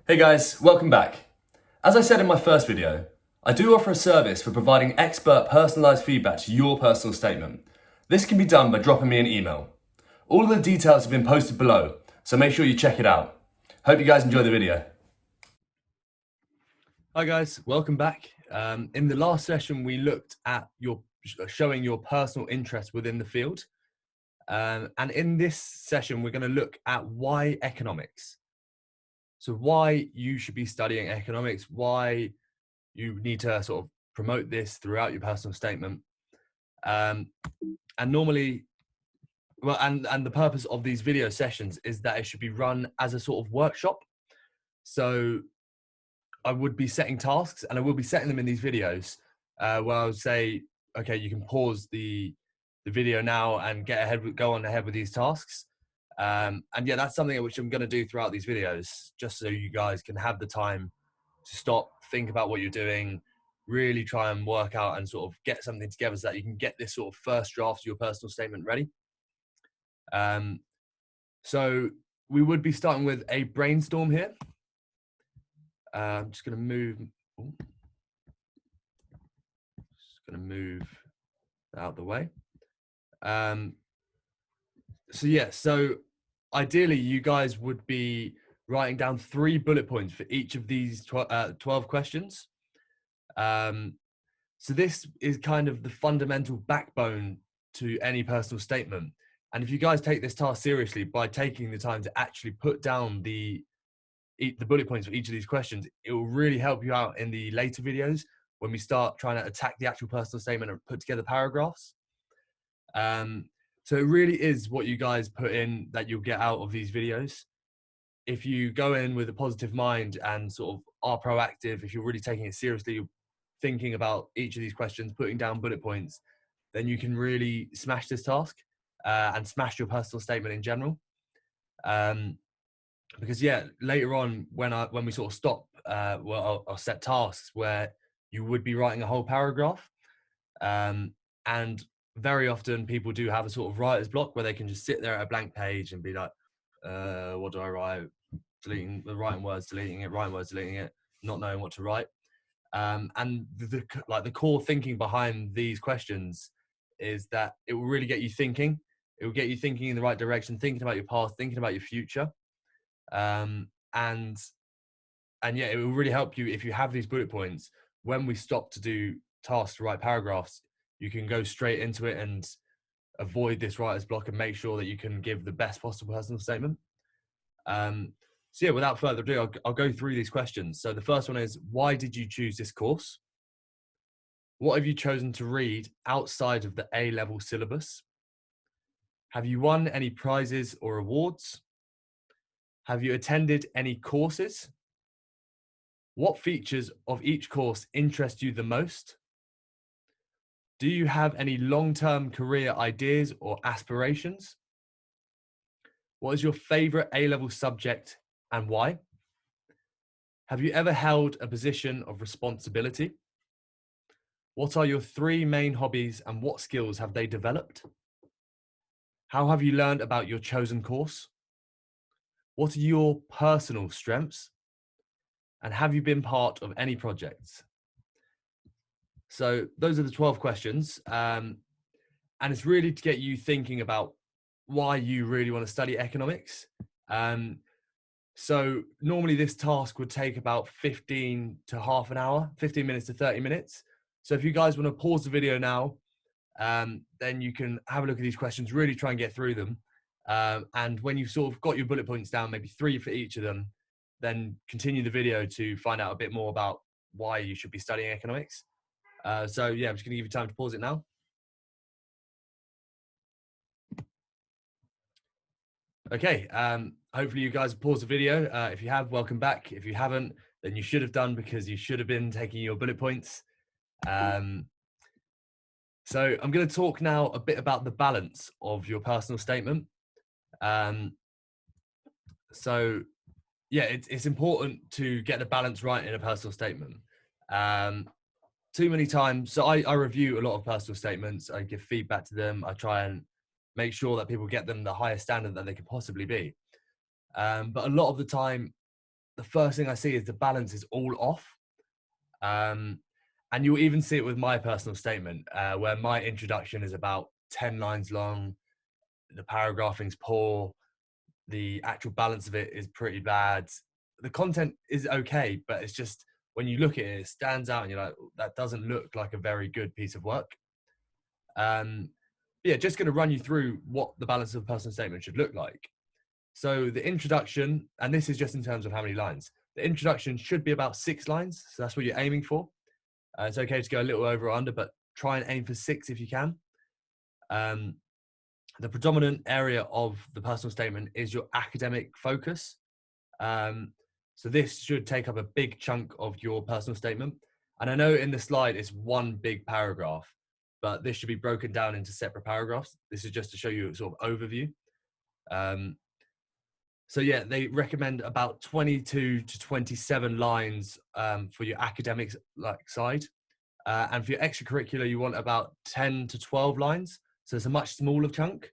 Hey guys, welcome back. As I said in my first video, I do offer a service for providing expert personalised feedback to your personal statement. This can be done by dropping me an email. All of the details have been posted below, so make sure you check it out. Hope you guys enjoy the video. Hi guys, welcome back. In the last session, we looked at showing your personal interest within the field. And in this session, we're going to look at why economics. So why you should be studying economics, why you need to sort of promote this throughout your personal statement. And normally, and the purpose of these video sessions is that it should be run as a sort of workshop. So I would be setting tasks, and I will be setting them in these videos where I would say, okay, you can pause the video now and go on ahead with these tasks. And yeah, that's something which I'm going to do throughout these videos, just so you guys can have the time to stop, think about what you're doing, really try and work out and sort of get something together so that you can get this sort of first draft of your personal statement ready. So we would be starting with a brainstorm here. I'm just going to move. That out of the way. So ideally you guys would be writing down 3 bullet points for each of these 12 questions. So this is kind of the fundamental backbone to any personal statement. And if you guys take this task seriously by taking the time to actually put down the bullet points for each of these questions, it will really help you out in the later videos when we start trying to attack the actual personal statement and put together paragraphs. So it really is what you guys put in that you'll get out of these videos. If you go in with a positive mind and sort of are proactive, if you're really taking it seriously, thinking about each of these questions, putting down bullet points, then you can really smash this task and smash your personal statement in general. Because yeah, later on when we sort of stop, I'll set tasks where you would be writing a whole paragraph, and very often people do have a sort of writer's block where they can just sit there at a blank page and be like, what do I write? Writing words, deleting it, not knowing what to write. And the core thinking behind these questions is that it will really get you thinking. It will get you thinking in the right direction, thinking about your past, thinking about your future. And yeah, it will really help you if you have these bullet points. When we stop to do tasks to write paragraphs, you can go straight into it and avoid this writer's block and make sure that you can give the best possible personal statement. So yeah, without further ado, I'll go through these questions. So the first one is, why did you choose this course? What have you chosen to read outside of the A-level syllabus? Have you won any prizes or awards? Have you attended any courses? What features of each course interest you the most? Do you have any long-term career ideas or aspirations? What is your favorite A-level subject and why? Have you ever held a position of responsibility? What are your 3 main hobbies and what skills have they developed? How have you learned about your chosen course? What are your personal strengths? And have you been part of any projects? So those are the 12 questions. And it's really to get you thinking about why you really want to study economics. So normally this task would take about 15 to half an hour, 15 minutes to 30 minutes. So if you guys want to pause the video now, then you can have a look at these questions, really try and get through them. And when you've sort of got your bullet points down, maybe 3 for each of them, then continue the video to find out a bit more about why you should be studying economics. So yeah, I'm just going to give you time to pause it now. Okay, hopefully you guys have paused the video. If you have, welcome back. If you haven't, then you should have done, because you should have been taking your bullet points. So I'm going to talk now a bit about the balance of your personal statement. So yeah, it's important to get the balance right in a personal statement. Too many times, so I review a lot of personal statements. I give feedback to them. I try and make sure that people get them the highest standard that they could possibly be. But a lot of the time, the first thing I see is the balance is all off. Um, and you'll even see it with my personal statement, where my introduction is about 10 lines long. The paragraphing's poor. The actual balance of it is pretty bad. The content is okay, but it's just when you look at it, it stands out and you're like, that doesn't look like a very good piece of work. Yeah, just going to run you through what the balance of a personal statement should look like. So the introduction, and this is just in terms of how many lines, the introduction should be about 6 lines. So that's what you're aiming for. It's okay to go a little over or under, but try and aim for 6 if you can. The predominant area of the personal statement is your academic focus. So this should take up a big chunk of your personal statement. And I know in the slide it's one big paragraph, but this should be broken down into separate paragraphs. This is just to show you a sort of overview. So yeah, they recommend about 22 to 27 lines for your academics side. And for your extracurricular, you want about 10 to 12 lines. So it's a much smaller chunk,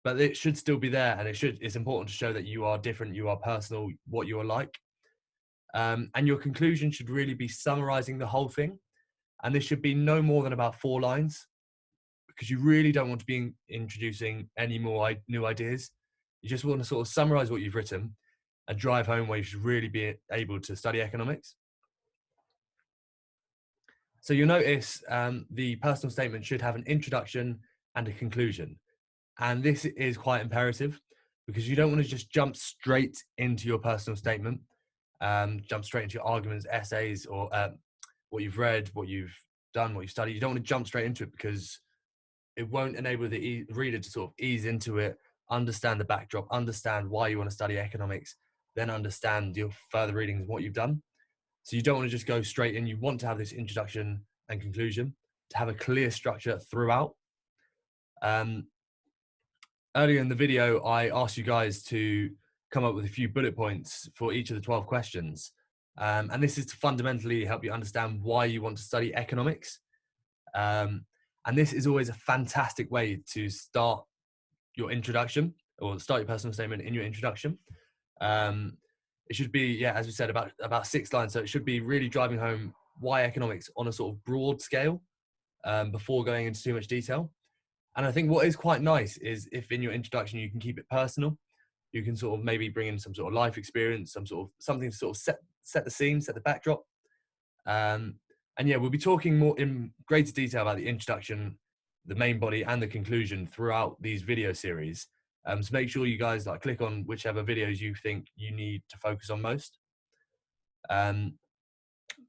but it should still be there. And it's important to show that you are different, you are personal, what you are like. And your conclusion should really be summarizing the whole thing. And this should be no more than about 4 lines, because you really don't want to be introducing any more new ideas. You just want to sort of summarize what you've written and drive home where you should really be able to study economics. So you'll notice the personal statement should have an introduction and a conclusion. And this is quite imperative because you don't want to just jump straight into your personal statement, jump straight into your arguments, essays, or what you've read, what you've done, what you've studied. You don't want to jump straight into it because it won't enable the reader to sort of ease into it, understand the backdrop, understand why you want to study economics, then understand your further readings and what you've done. So you don't want to just go straight in. You want to have this introduction and conclusion to have a clear structure throughout. Earlier in the video, I asked you guys to come up with a few bullet points for each of the 12 questions. And this is to fundamentally help you understand why you want to study economics. And this is always a fantastic way to start your introduction or start your personal statement in your introduction. It should be, yeah, as we said, about 6 lines. So it should be really driving home why economics on a sort of broad scale before going into too much detail. And I think what is quite nice is if in your introduction you can keep it personal, you can sort of maybe bring in some sort of life experience, something to sort of set the scene, set the backdrop. And yeah, we'll be talking more in greater detail about the introduction, the main body, and the conclusion throughout these video series. So make sure you guys click on whichever videos you think you need to focus on most. But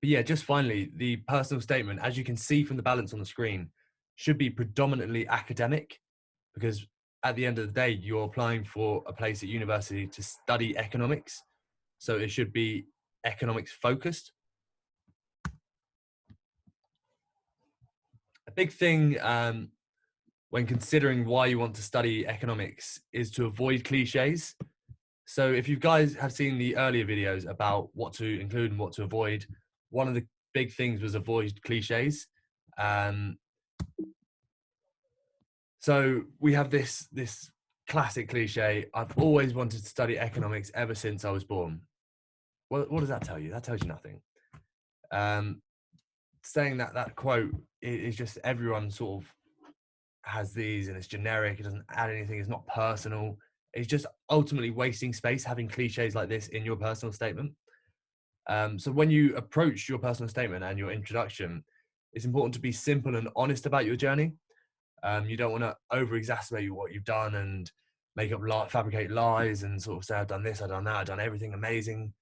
yeah, just finally, the personal statement, as you can see from the balance on the screen, should be predominantly academic, because at the end of the day, you're applying for a place at university to study economics. So it should be economics focused. A big thing when considering why you want to study economics is to avoid cliches. So if you guys have seen the earlier videos about what to include and what to avoid, one of the big things was avoid cliches. So we have this classic cliche: I've always wanted to study economics ever since I was born. What does that tell you? That tells you nothing. Saying that quote is just everyone sort of has these, and it's generic. It doesn't add anything. It's not personal. It's just ultimately wasting space having cliches like this in your personal statement. So when you approach your personal statement and your introduction, it's important to be simple and honest about your journey. You don't want to over-exacerbate what you've done and fabricate lies and sort of say, I've done this, I've done that, I've done everything amazing.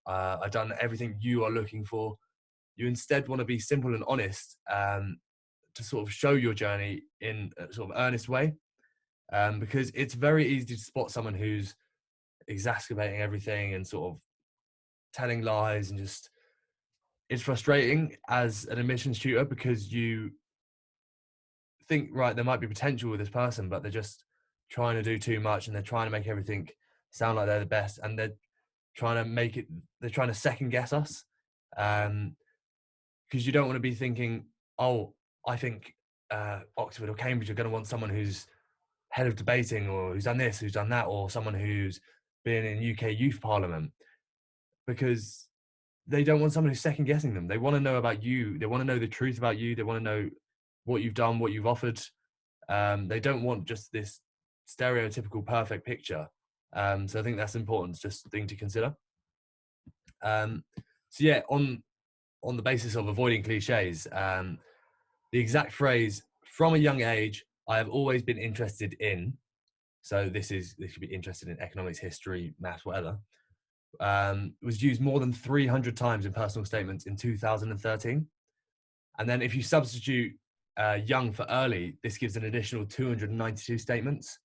I've done everything you are looking for. You instead want to be simple and honest to sort of show your journey in a sort of earnest way. Because it's very easy to spot someone who's exacerbating everything and sort of telling lies, and just, it's frustrating as an admissions tutor because you think, right, there might be potential with this person, but they're just trying to do too much and they're trying to make everything sound like they're the best, and they're trying to second guess us. Because you don't want to be thinking, oh, I think Oxford or Cambridge are going to want someone who's head of debating, or who's done this, who's done that, or someone who's been in UK Youth Parliament. because they don't want someone who's second guessing them. They want to know about you. They want to know the truth about you. They want to know what you've done, what you've offered. They don't want just this stereotypical perfect picture. So I think that's important, just a thing to consider. So yeah, on the basis of avoiding cliches, the exact phrase, from a young age, I have always been interested in. So this could be interested in economics, history, maths, whatever. Was used more than 300 times in personal statements in 2013. And then if you substitute young for early, this gives an additional 292 statements.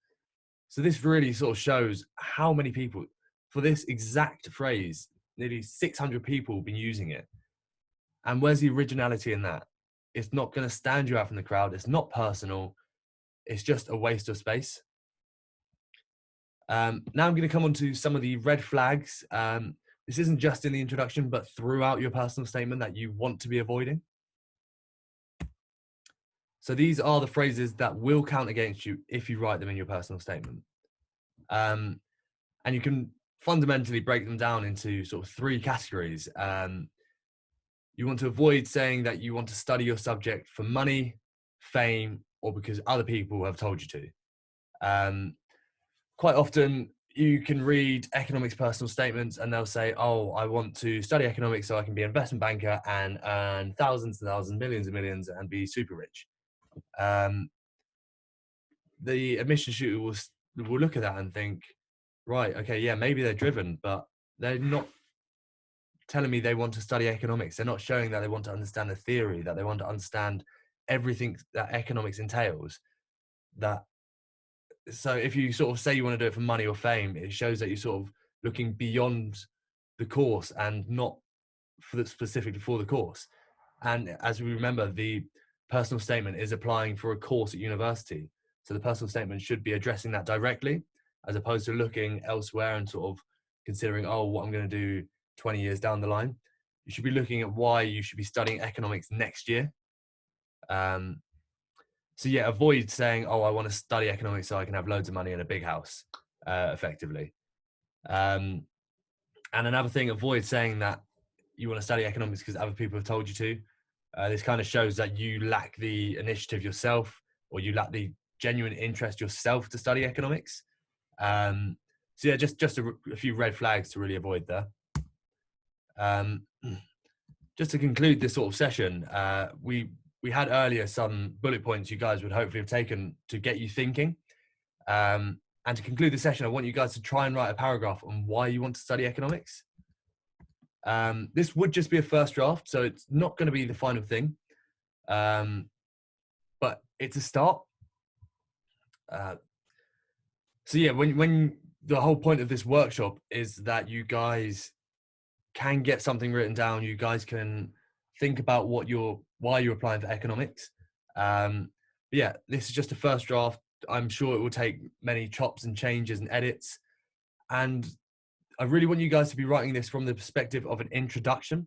So this really sort of shows how many people, for this exact phrase, nearly 600 people have been using it. And where's the originality in that? It's not going to stand you out from the crowd. It's not personal. It's just a waste of space. Now I'm going to come on to some of the red flags. This isn't just in the introduction, but throughout your personal statement that you want to be avoiding. So these are the phrases that will count against you if you write them in your personal statement. And you can fundamentally break them down into sort of three categories. You want to avoid saying that you want to study your subject for money, fame, or because other people have told you to. Quite often you can read economics personal statements and they'll say, oh, I want to study economics so I can be an investment banker and earn thousands and thousands, millions and millions and be super rich. The admission shooter will look at that and think, right, okay, yeah, maybe they're driven, but they're not telling me they want to study economics. They're not showing that they want to understand the theory, that they want to understand everything that economics entails. So if you sort of say you want to do it for money or fame, it shows that you're sort of looking beyond the course and not specifically for the course. And as we remember, the personal statement is applying for a course at university. So the personal statement should be addressing that directly, as opposed to looking elsewhere and sort of considering, oh, what I'm going to do 20 years down the line. You should be looking at why you should be studying economics next year. So yeah, avoid saying, oh, I want to study economics so I can have loads of money and a big house, effectively. And another thing, avoid saying that you want to study economics because other people have told you to. This kind of shows that you lack the initiative yourself, or you lack the genuine interest yourself to study economics. So yeah, just a few red flags to really avoid there. Just to conclude this sort of session, we had earlier some bullet points you guys would hopefully have taken to get you thinking. And to conclude the session, I want you guys to try and write a paragraph on why you want to study economics. This would just be a first draft, so it's not going to be the final thing. But it's a start. So yeah, when the whole point of this workshop is that you guys can get something written down, you guys can think about why you're applying for economics. But yeah, this is just a first draft. I'm sure it will take many chops and changes and edits. And I really want you guys to be writing this from the perspective of an introduction.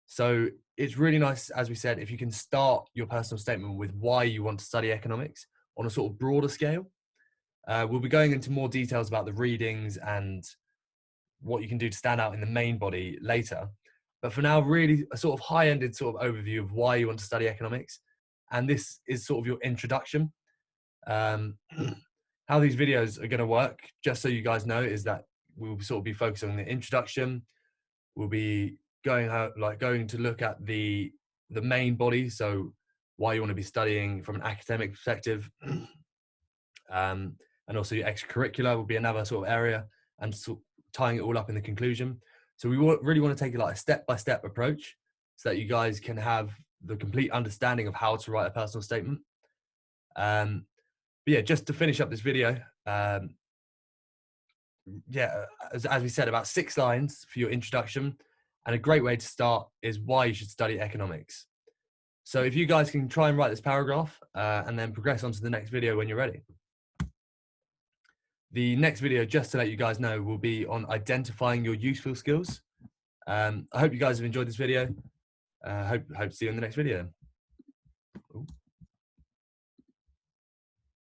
So it's really nice, as we said, if you can start your personal statement with why you want to study economics on a sort of broader scale. We'll be going into more details about the readings and what you can do to stand out in the main body later. But for now, really a sort of high-ended sort of overview of why you want to study economics. And this is sort of your introduction. How these videos are going to work, just so you guys know, is that we'll sort of be focusing on the introduction. We'll be going to look at the main body, so why you want to be studying from an academic perspective. And also your extracurricular will be another sort of area, and sort of tying it all up in the conclusion. So we really want to take a step-by-step approach so that you guys can have the complete understanding of how to write a personal statement. But yeah, just to finish up this video, yeah, as we said, about 6 lines for your introduction, and a great way to start is why you should study economics. So if you guys can try and write this paragraph and then progress on to the next video when you're ready. The next video, just to let you guys know, will be on identifying your useful skills. I hope you guys have enjoyed this video. Hope to see you in the next video.